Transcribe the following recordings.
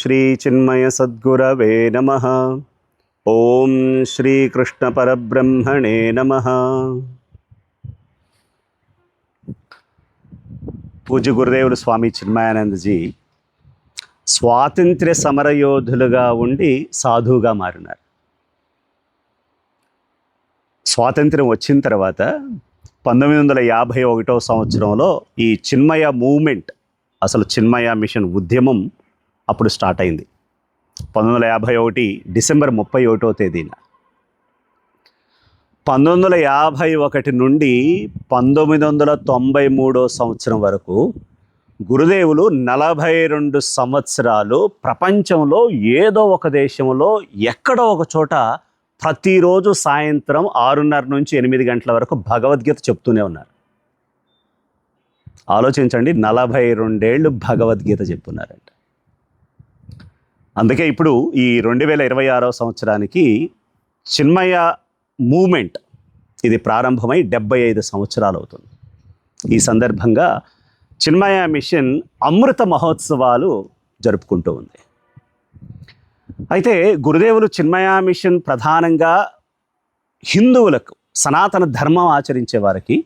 శ్రీ చిన్మయ సద్గురవే నమః. ఓం శ్రీకృష్ణ పరబ్రహ్మణే నమః. పూజ్య గురుదేవులు స్వామి చిన్మయానందజీ స్వాతంత్ర్య సమరయోధులుగా ఉండి సాధువుగా మారినారు. స్వాతంత్ర్యం వచ్చిన తర్వాత 1951 సంవత్సరంలో ఈ చిన్మయ మూవ్మెంట్, అసలు చిన్మయ మిషన్ ఉద్యమం అప్పుడు స్టార్ట్ అయింది. 1951 డిసెంబర్ 31వ తేదీన. 1951 నుండి 1993 సంవత్సరం వరకు గురుదేవులు 42 సంవత్సరాలు ప్రపంచంలో ఏదో ఒక దేశంలో ఎక్కడో ఒక చోట ప్రతిరోజు సాయంత్రం 6:30 నుంచి 8 గంటల వరకు భగవద్గీత చెప్తూనే ఉన్నారు. ఆలోచించండి, 42 ఏళ్ళు భగవద్గీత చెప్తున్నారంట. అందుకే ఇప్పుడు ఈ 2026వ సంవత్సరానికి చిన్మయ మూమెంట్ ఇది ప్రారంభమై 75 సంవత్సరాలు అవుతుంది. ఈ సందర్భంగా చిన్మయ మిషన్ అమృత మహోత్సవాలు జరుపుకుంటూ ఉంది. అయితే గురుదేవులు చిన్మయ మిషన్ ప్రధానంగా హిందువులకు, సనాతన ధర్మం ఆచరించే వారికి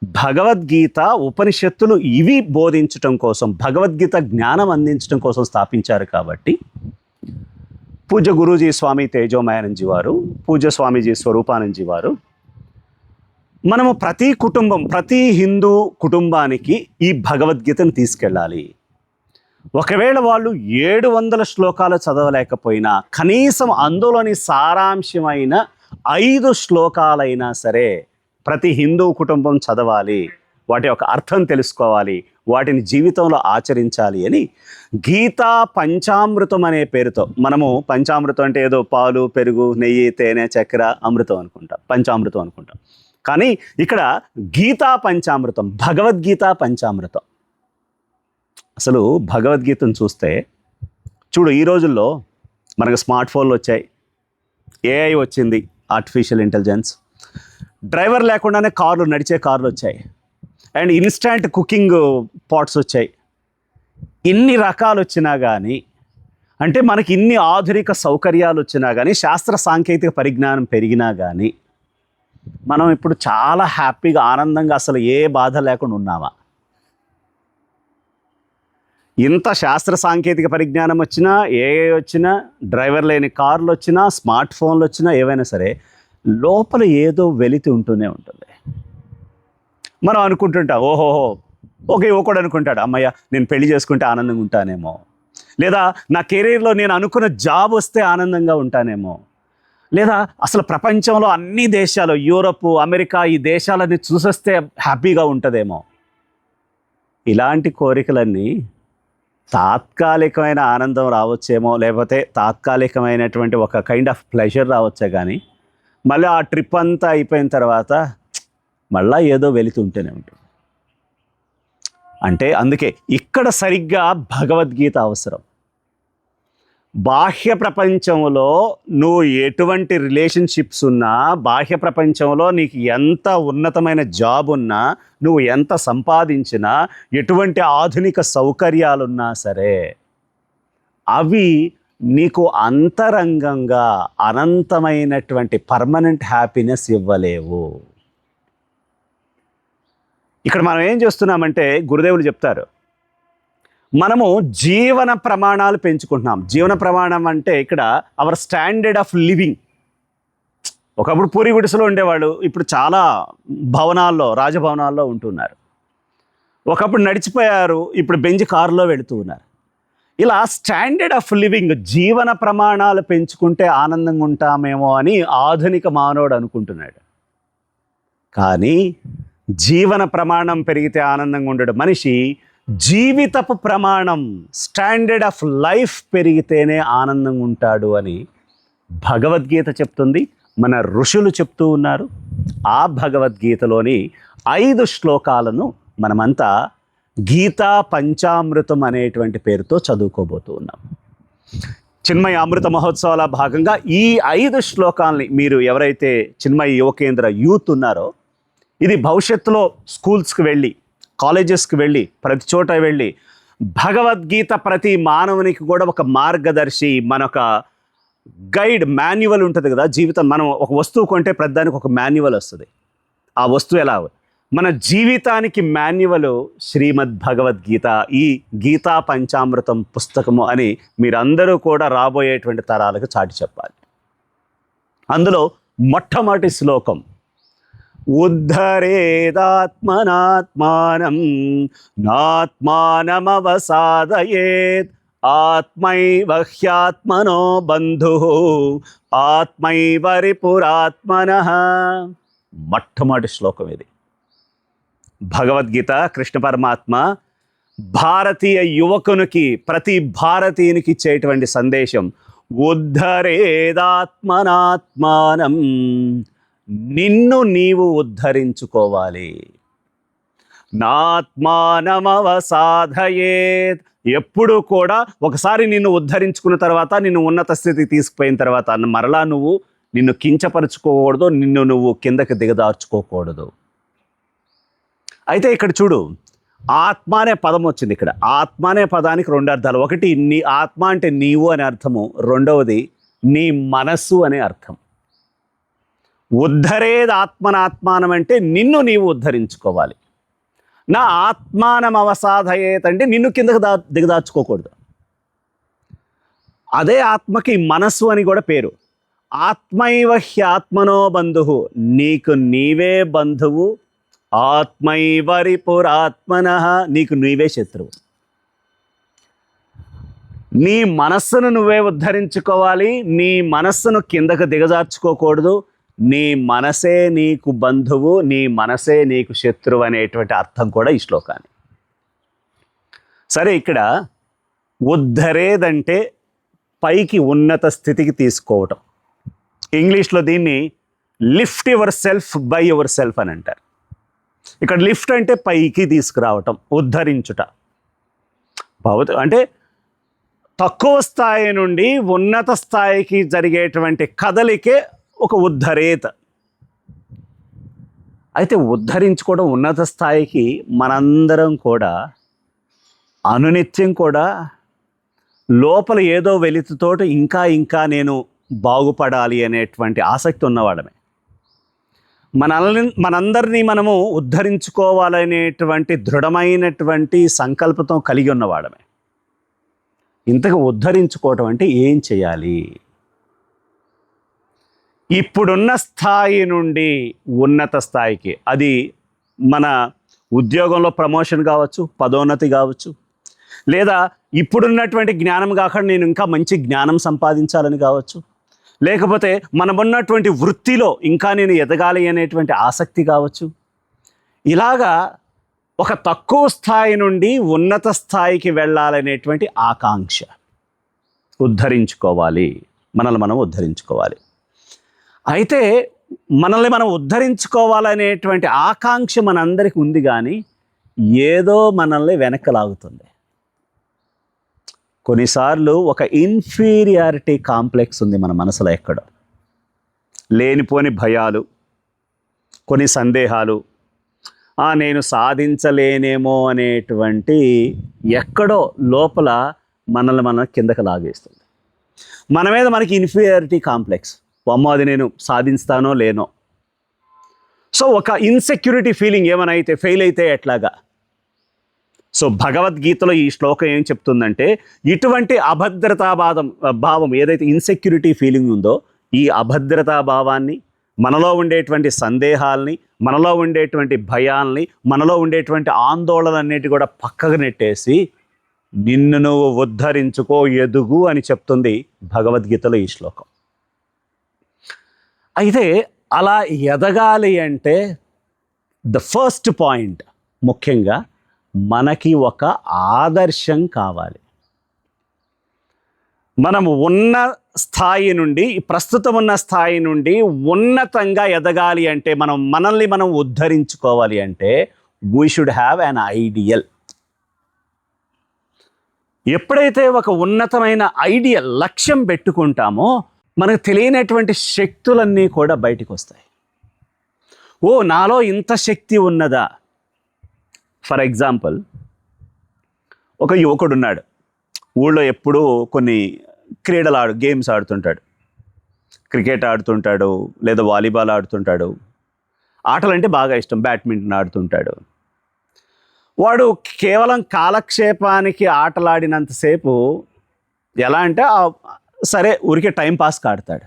భగవద్గీత, ఉపనిషత్తులు ఇవి బోధించటం కోసం, భగవద్గీత జ్ఞానం అందించడం కోసం స్థాపించారు. కాబట్టి పూజ్య గురూజీ స్వామి తేజోమయానందజీ వారు, పూజ్య స్వామీజీ స్వరూపానందజీ వారు మనము ప్రతి కుటుంబం, ప్రతి హిందూ కుటుంబానికి ఈ భగవద్గీతను తీసుకెళ్ళాలి. ఒకవేళ వాళ్ళు 700 శ్లోకాలు చదవలేకపోయినా కనీసం అందులోని సారాంశమైన 5 శ్లోకాలైనా సరే ప్రతి హిందూ కుటుంబం చదవాలి, వాటి యొక్క అర్థం తెలుసుకోవాలి, వాటిని జీవితంలో ఆచరించాలి అని గీతా పంచామృతం అనే పేరుతో, మనము పంచామృతం అంటే ఏదో పాలు, పెరుగు, నెయ్యి, తేనె, చక్కెర, అమృతం అనుకుంటాం, పంచామృతం అనుకుంటాం. కానీ ఇక్కడ గీతా పంచామృతం, భగవద్గీత పంచామృతం. అసలు భగవద్గీతను చూస్తే చూడు, ఈ రోజుల్లో మనకు స్మార్ట్ ఫోన్లు వచ్చాయి, ఏఐ వచ్చింది, ఆర్టిఫిషియల్ ఇంటెలిజెన్స్, డ్రైవర్ లేకుండానే కార్లు, నడిచే కార్లు వచ్చాయి, అండ్ ఇన్స్టాంట్ కుకింగ్ పాట్స్ వచ్చాయి. ఇన్ని రకాలు వచ్చినా కానీ, అంటే మనకి ఇన్ని ఆధునిక సౌకర్యాలు వచ్చినా కానీ, శాస్త్ర సాంకేతిక పరిజ్ఞానం పెరిగినా కానీ మనం ఇప్పుడు చాలా హ్యాపీగా, ఆనందంగా, అసలు ఏ బాధ లేకుండా ఉన్నామా? ఇంత శాస్త్ర సాంకేతిక పరిజ్ఞానం వచ్చినా, ఏఐ వచ్చినా, డ్రైవర్ లేని కార్లు వచ్చినా, స్మార్ట్ ఫోన్లు వచ్చినా, ఏవైనా సరే లోపల ఏదో వెలితి ఉంటూనే ఉంటుంది. మనం అనుకుంటుంటాం, ఓహోహో, ఒక యువకుడు అనుకుంటాడు, అమ్మయ్య నేను పెళ్లి చేసుకుంటే ఆనందంగా ఉంటానేమో, లేదా నా కెరీర్లో నేను అనుకున్న జాబ్ వస్తే ఆనందంగా ఉంటానేమో, లేదా అసలు ప్రపంచంలో అన్ని దేశాలు, యూరప్, అమెరికా, ఈ దేశాలన్నీ చూసొస్తే హ్యాపీగా ఉంటుందేమో. ఇలాంటి కోరికలన్నీ తాత్కాలికమైన ఆనందం రావచ్చేమో, లేకపోతే తాత్కాలికమైనటువంటి ఒక కైండ్ ఆఫ్ ప్లెజర్ రావచ్చే, కానీ మళ్ళీ ఆ ట్రిప్ అంతా అయిపోయిన తర్వాత మళ్ళీ ఏదో వెళుతుంటూనే ఉంటుంది. అంటే అందుకే ఇక్కడ సరిగ్గా భగవద్గీత అవసరం. బాహ్య ప్రపంచంలో నువ్వు ఎటువంటి రిలేషన్షిప్స్ ఉన్నా, బాహ్య ప్రపంచంలో నీకు ఎంత ఉన్నతమైన జాబ్ ఉన్నా, నువ్వు ఎంత సంపాదించినా, ఎటువంటి ఆధునిక సౌకర్యాలున్నా సరే అవి నీకు అంతరంగంగా అనంతమైనటువంటి పర్మనెంట్ హ్యాపీనెస్ ఇవ్వలేవు. ఇక్కడ మనం ఏం చేస్తున్నామంటే, గురుదేవులు చెప్తారు, మనము జీవన ప్రమాణాలు పెంచుకుంటున్నాం. జీవన ప్రమాణం అంటే ఇక్కడ అవర్ స్టాండర్డ్ ఆఫ్ లివింగ్. ఒకప్పుడు పూరి గుడిసెలో ఉండేవాళ్ళు, ఇప్పుడు చాలా భవనాల్లో, రాజభవనాల్లో ఉంటున్నారు. ఒకప్పుడు నడిచిపోయారు, ఇప్పుడు బెంజ్ కారులో వెళుతూ ఉన్నారు. ఇలా స్టాండర్డ్ ఆఫ్ లివింగ్, జీవన ప్రమాణాలు పెంచుకుంటే ఆనందంగా ఉంటామేమో అని ఆధునిక మానవుడు అనుకుంటున్నాడు. కానీ జీవన ప్రమాణం పెరిగితే ఆనందంగా ఉండడు మనిషి, జీవితపు ప్రమాణం, స్టాండర్డ్ ఆఫ్ లైఫ్ పెరిగితేనే ఆనందంగా ఉంటాడు అని భగవద్గీత చెప్తుంది, మన ఋషులు చెప్తూ ఉన్నారు. ఆ భగవద్గీతలోని 5 శ్లోకాలను మనమంతా గీతా పంచామృతం అనేటువంటి పేరుతో చదువుకోబోతూ ఉన్నాం. చిన్మయ అమృత మహోత్సవాల భాగంగా ఈ 5 శ్లోకాలని మీరు ఎవరైతే చిన్మయ యువకేంద్ర యూత్ ఉన్నారో, ఇది భవిష్యత్తులో స్కూల్స్కి వెళ్ళి, కాలేజెస్కి వెళ్ళి, ప్రతి చోట వెళ్ళి భగవద్గీత ప్రతి మానవునికి కూడా ఒక మార్గదర్శి, మనొక గైడ్, మాన్యువల్ ఉంటుంది కదా. జీవితం మనం ఒక వస్తువు కొంటే ప్రతిదానికి ఒక మాన్యువల్ వస్తుంది. ఆ వస్తువు ఎలా మన జీవితానికి మాన్యువల్ శ్రీమద్ భగవద్గీత, ఈ గీతా పంచామృతం పుస్తకము అని మీరందరూ కూడా రాబోయేటువంటి తరాలకు చాటి చెప్పాలి. అందులో మొట్టమొదటి శ్లోకం, ఉద్ధరేదాత్మనాత్మానం నాత్మానమవసాదయేత్ ఆత్మైవ హ్యాత్మనో బంధుః ఆత్మైవ రిపురాత్మనః. మొట్టమొదటి శ్లోకం ఇది. భగవద్గీత కృష్ణ పరమాత్మ భారతీయ యువకునికి, ప్రతి భారతీయునికి ఇచ్చేటువంటి సందేశం, ఉద్ధరేదాత్మనాత్మానం, నిన్ను నీవు ఉద్ధరించుకోవాలి. నాత్మానమవసాధయేత్, ఎప్పుడు కూడా ఒకసారి నిన్ను ఉద్ధరించుకున్న తర్వాత, నిన్ను ఉన్నత స్థితికి తీసుకుపోయిన తర్వాత మరలా నువ్వు నిన్ను కించపరుచుకోకూడదు, నిన్ను నువ్వు కిందకి దిగదార్చుకోకూడదు. అయితే ఇక్కడ చూడు, ఆత్మ అనే పదం వచ్చింది. ఇక్కడ ఆత్మ అనే పదానికి రెండు అర్థాలు. ఒకటి, నీ ఆత్మ అంటే నీవు అనే అర్థము. రెండవది, నీ మనస్సు అనే అర్థం. ఉద్ధరేది ఆత్మనాత్మానం అంటే నిన్ను నీవు ఉద్ధరించుకోవాలి. నా ఆత్మానం అవసాధయేత్ అంటే నిన్ను కిందకు దిగదార్చుకోకూడదు. అదే ఆత్మకి మనస్సు అని కూడా పేరు. ఆత్మైవ హ్యాత్మనో బంధువు, నీకు నీవే బంధువు. ఆత్మైవ రిపురాత్మనః, నీకు నీవే శత్రువు. నీ మనస్సును నువ్వే ఉద్ధరించుకోవాలి. నీ మనస్సును కిందకు దిగజార్చుకోకూడదు. నీ మనసే నీకు బంధువు, నీ మనసే నీకు శత్రువు అనేటువంటి అర్థం కూడా ఈ శ్లోకాన్ని. సరే, ఇక్కడ ఉద్ధరేదంటే పైకి ఉన్నత స్థితికి తీసుకోవటం. ఇంగ్లీష్లో దీన్ని lift your self by your self అని అంటారు. ఇక్కడ లిఫ్ట్ అంటే పైకి తీసుకురావటం, ఉద్ధరించుట. అంటే తక్కువ స్థాయి నుండి ఉన్నత స్థాయికి జరిగేటువంటి కదలికే ఒక ఉద్ధరేత. అయితే ఉద్ధరించుకోవడం, ఉన్నత స్థాయికి మనందరం కూడా అనునిత్యం కూడా లోపల ఏదో వెలితితోటి ఇంకా నేను బాగుపడాలి అనేటువంటి ఆసక్తి ఉన్నవాడమే. మనందరినీ మనము ఉద్ధరించుకోవాలనేటువంటి దృఢమైనటువంటి సంకల్పంతో కలిగి ఉన్నవాడమే. ఇంతగా ఉద్ధరించుకోవటం అంటే ఏం చేయాలి? ఇప్పుడున్న స్థాయి నుండి ఉన్నత స్థాయికి, అది మన ఉద్యోగంలో ప్రమోషన్ కావచ్చు, పదోన్నతి కావచ్చు, లేదా ఇప్పుడున్నటువంటి జ్ఞానం కాకుండా నేను ఇంకా మంచి జ్ఞానం సంపాదించాలని కావచ్చు, లేకపోతే మనమున్నటువంటి వృత్తిలో ఇంకా నేను ఎదగాలి అనేటువంటి ఆసక్తి కావచ్చు. ఇలాగా ఒక తక్కువ స్థాయి నుండి ఉన్నత స్థాయికి వెళ్ళాలనేటువంటి ఆకాంక్ష. ఉద్ధరించుకోవాలి, మనల్ని మనం ఉద్ధరించుకోవాలి. అయితే మనల్ని మనం ఉద్ధరించుకోవాలనేటువంటి ఆకాంక్ష మనందరికీ ఉంది, కానీ ఏదో మనల్ని వెనక్కి లాగుతుంది. కొన్నిసార్లు ఒక ఇన్ఫీరియారిటీ కాంప్లెక్స్ ఉంది మన మనసులో. ఎక్కడో లేనిపోని భయాలు, కొన్ని సందేహాలు, నేను సాధించలేనేమో అనేటువంటి ఎక్కడో లోపల మనల్ని మనం కిందకి లాగేస్తుంది. మన మీద మనకి ఇన్ఫీరియారిటీ కాంప్లెక్స్, అమ్మో అది నేను సాధిస్తానో లేనో. సో ఒక ఇన్సెక్యూరిటీ ఫీలింగ్, ఏమైనా అయితే ఫెయిల్ అయితే ఎట్లాగా. సో భగవద్గీతలో ఈ శ్లోకం ఏం చెప్తుందంటే, ఇటువంటి భావం ఏదైతే ఇన్సెక్యూరిటీ ఫీలింగ్ ఉందో, ఈ అభద్రతా భావాన్ని, మనలో ఉండేటువంటి సందేహాల్ని, మనలో ఉండేటువంటి భయాల్ని, మనలో ఉండేటువంటి ఆందోళనన్నిటి కూడా పక్కకు నెట్టేసి నిన్ను నువ్వు ఉద్ధరించుకో, ఎదుగు అని చెప్తుంది భగవద్గీతలో ఈ శ్లోకం. అయితే అలా ఎదగాలి అంటే ద ఫస్ట్ పాయింట్, ముఖ్యంగా మనకి ఒక ఆదర్శం కావాలి. మనము ఉన్న స్థాయి నుండి, ప్రస్తుతం ఉన్న స్థాయి నుండి ఉన్నతంగా ఎదగాలి అంటే, మనల్ని మనం ఉద్ధరించుకోవాలి అంటే we should have an ideal. ఎప్పుడైతే ఒక ఉన్నతమైన ఐడియల్ లక్ష్యం పెట్టుకుంటామో, మనకు తెలియనటువంటి శక్తులన్నీ కూడా బయటికి వస్తాయి. నాలో ఇంత శక్తి ఉన్నదా? ఫర్ ఎగ్జాంపుల్, ఒక యువకుడు ఉన్నాడు. ఊళ్ళో ఎప్పుడూ కొన్ని గేమ్స్ ఆడుతుంటాడు. క్రికెట్ ఆడుతుంటాడు, లేదా వాలీబాల్ ఆడుతుంటాడు. ఆటలంటే బాగా ఇష్టం, బ్యాడ్మింటన్ ఆడుతుంటాడు. వాడు కేవలం కాలక్షేపానికి ఆటలాడినంతసేపు ఎలా అంటే సరే ఊరికే టైం పాస్కి ఆడతాడు.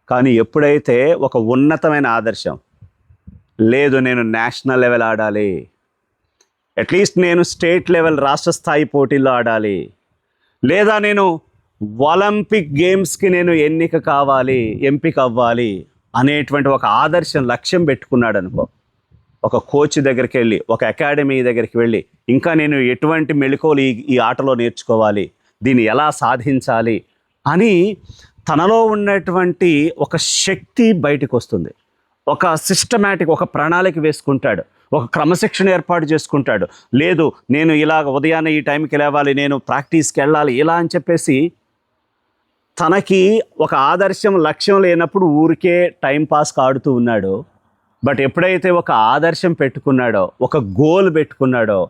కానీ ఎప్పుడైతే ఒక ఉన్నతమైన ఆదర్శం, లేదు నేను నేషనల్ లెవెల్ ఆడాలి, అట్లీస్ట్ నేను స్టేట్ లెవెల్ రాష్ట్ర స్థాయి పోటీల్లో ఆడాలి, లేదా నేను ఒలింపిక్ గేమ్స్కి నేను ఎంపిక అవ్వాలి అనేటువంటి ఒక ఆదర్శం లక్ష్యం పెట్టుకున్నాడు అనుకో, ఒక కోచ్ దగ్గరికి వెళ్ళి, ఒక అకాడమీ దగ్గరికి వెళ్ళి, ఇంకా నేను ఎటువంటి మెళకువలు ఈ ఆటలో నేర్చుకోవాలి, దీన్ని ఎలా సాధించాలి అని తనలో ఉన్నటువంటి ఒక శక్తి బయటకు వస్తుంది. ఒక సిస్టమేటిక్, ఒక ప్రణాళిక వేసుకుంటాడు, ఒక క్రమశిక్షణ ఏర్పాటు చేసుకుంటాడు. లేదు నేను ఇలాగ ఉదయాన్నే ఈ టైంకి లేవాలి, నేను ప్రాక్టీస్కి వెళ్ళాలి ఇలా అని చెప్పేసి తనకి ఒక ఆదర్శం లక్ష్యం లేనప్పుడు ఊరికే టైం పాస్కి ఆడుతూ ఉన్నాడు. బట్ ఎప్పుడైతే ఒక ఆదర్శం పెట్టుకున్నాడో, ఒక గోల్ పెట్టుకున్నాడో,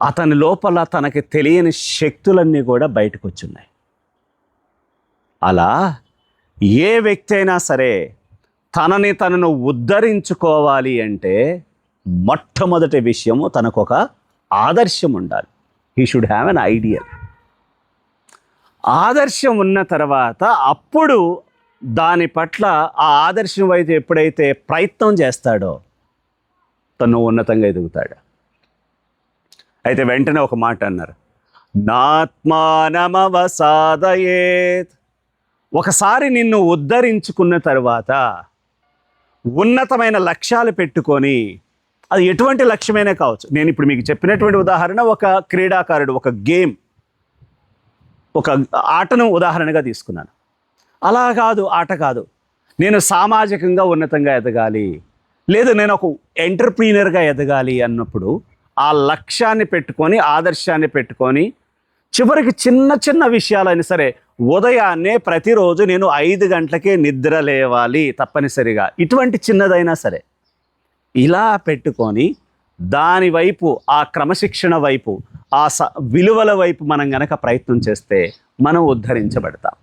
అతని లోపల తనకి తెలియని శక్తులన్నీ కూడా బయటకు వచ్చున్నాయి. అలా ఏ వ్యక్తి అయినా సరే తనను ఉద్ధరించుకోవాలి అంటే మొట్టమొదటి విషయము తనకు ఒక ఆదర్శం ఉండాలి. He should have an ideal. ఆదర్శం ఉన్న తర్వాత అప్పుడు దాని పట్ల ఆ ఆదర్శం వైపు ఎప్పుడైతే ప్రయత్నం చేస్తాడో తను ఉన్నతంగా ఎదుగుతాడు. అయితే వెంటనే ఒక మాట అన్నారు, నాత్మానమవసాదయేత్. ఒకసారి నిన్ను ఉద్ధరించుకున్న తర్వాత ఉన్నతమైన లక్ష్యాలు పెట్టుకొని, అది ఎటువంటి లక్ష్యమైనా కావచ్చు. నేను ఇప్పుడు మీకు చెప్పినటువంటి ఉదాహరణ ఒక క్రీడాకారుడు, ఒక గేమ్, ఒక ఆటను ఉదాహరణగా తీసుకున్నాను. అలా కాదు, ఆట కాదు, నేను సామాజికంగా ఉన్నతంగా ఎదగాలి, లేదు నేను ఒక ఎంటర్ప్రీనర్గా ఎదగాలి అన్నప్పుడు ఆ లక్ష్యాన్ని పెట్టుకొని, ఆదర్శాన్ని పెట్టుకొని, చివరికి చిన్న చిన్న విషయాలైనా సరే, ఉదయాన్నే ప్రతిరోజు నేను 5 గంటలకే నిద్ర లేవాలి తప్పనిసరిగా, ఇటువంటి చిన్నదైనా సరే ఇలా పెట్టుకొని దాని వైపు, ఆ క్రమశిక్షణ వైపు, ఆ విలువల వైపు మనం గనక ప్రయత్నం చేస్తే మనం ఉద్ధరించబడతాం.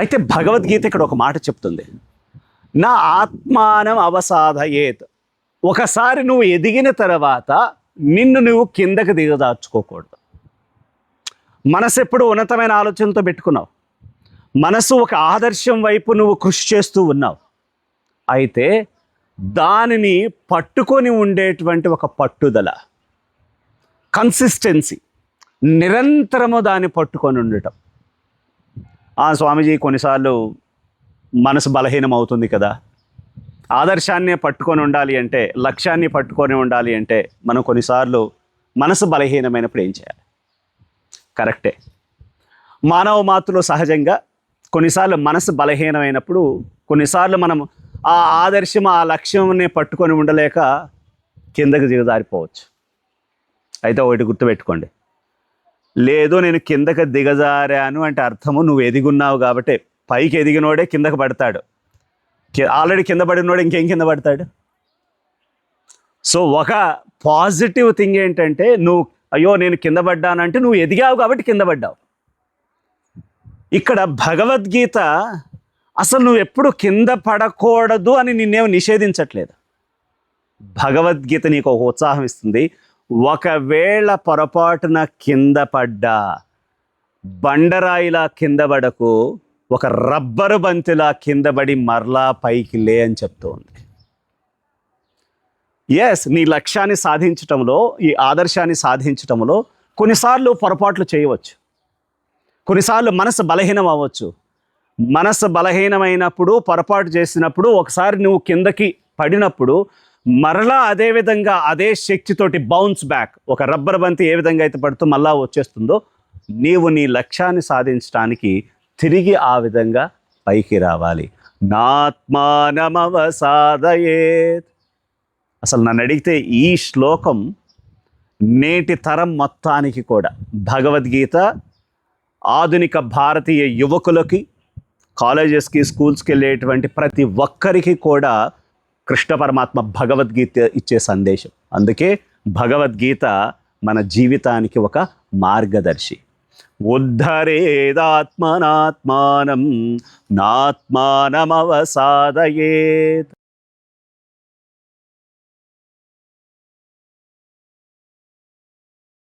అయితే భగవద్గీత ఇక్కడ ఒక మాట చెప్తుంది, నా ఆత్మానం అవసాదయేత్. ఒకసారి నువ్వు ఎదిగిన తర్వాత నిన్ను నువ్వు కిందకి దిగదార్చుకోకూడదు. మనసు ఎప్పుడు ఉన్నతమైన ఆలోచనతో పెట్టుకున్నావు, మనసు ఒక ఆదర్శం వైపు నువ్వు కృషి చేస్తూ ఉన్నావు. అయితే దానిని పట్టుకొని ఉండేటువంటి ఒక పట్టుదల, కన్సిస్టెన్సీ, నిరంతరము దాన్ని పట్టుకొని ఉండటం. స్వామీజీ కొన్నిసార్లు మనసు బలహీనం అవుతుంది కదా, ఆదర్శాన్ని పట్టుకొని ఉండాలి అంటే, లక్ష్యాన్ని పట్టుకొని ఉండాలి అంటే మనం కొన్నిసార్లు మనసు బలహీనమైనప్పుడు ఏం చేయాలి? కరెక్టే, మానవ మాతృలో సహజంగా కొన్నిసార్లు మనసు బలహీనమైనప్పుడు కొన్నిసార్లు మనం ఆ ఆదర్శం, ఆ లక్ష్యాన్ని పట్టుకొని ఉండలేక కిందకి దిగజారిపోవచ్చు. అయితే ఒకటి గుర్తుపెట్టుకోండి, లేదు నేను కిందకి దిగజారాను అంటే అర్థము నువ్వు ఎదిగున్నావు కాబట్టి. పైకి ఎదిగినోడే కిందకి పడతాడు, ఆల్రెడీ కింద పడినోడు ఇంకేం కింద పడతాడు. సో ఒక పాజిటివ్ థింగ్ ఏంటంటే, నువ్వు అయ్యో నేను కింద పడ్డానంటే నువ్వు ఎదిగావు కాబట్టి కింద పడ్డావు. ఇక్కడ భగవద్గీత అసలు నువ్వు ఎప్పుడు కింద పడకూడదు అని నిన్నేమో నిషేధించట్లేదు. భగవద్గీత నీకు ఒక ఉత్సాహం ఇస్తుంది. ఒకవేళ పొరపాటున కింద పడ్డా బండరాయిలా కింద పడకు, ఒక రబ్బరు బంతిలా కింద పడి మరలా పైకి లే అని చెప్తూ ఉంది. ఎస్, నీ లక్ష్యాన్ని సాధించటంలో, ఈ ఆదర్శాన్ని సాధించటంలో కొన్నిసార్లు పొరపాట్లు చేయవచ్చు, కొన్నిసార్లు మనసు బలహీనం అవ్వచ్చు. మనసు బలహీనమైనప్పుడు, పొరపాటు చేసినప్పుడు, ఒకసారి నువ్వు కిందకి పడినప్పుడు మరలా అదే విధంగా అదే శక్తితోటి బౌన్స్ బ్యాక్, ఒక రబ్బర్ బంతి ఏ విధంగా అయితే పడుతూ మళ్ళా వచ్చేస్తుందో, నీవు నీ లక్ష్యాన్ని సాధించడానికి తిరిగి ఆ విధంగా పైకి రావాలి. నాత్మానమవసాదయేత్. అసలు నన్ను అడిగితే ఈ శ్లోకం నేటి తరం మొత్తానికి కూడా, భగవద్గీత ఆధునిక భారతీయ యువకులకి, కాలేజెస్కి, స్కూల్స్కి వెళ్ళేటువంటి ప్రతి ఒక్కరికి కూడా కృష్ణ పరమాత్మ భగవద్గీత ఇచ్చే సందేశం. అందుకే భగవద్గీత మన జీవితానికి ఒక మార్గదర్శి. ఉద్ధరేదాత్మనాత్మానం నాత్మానమవసాదయేత్.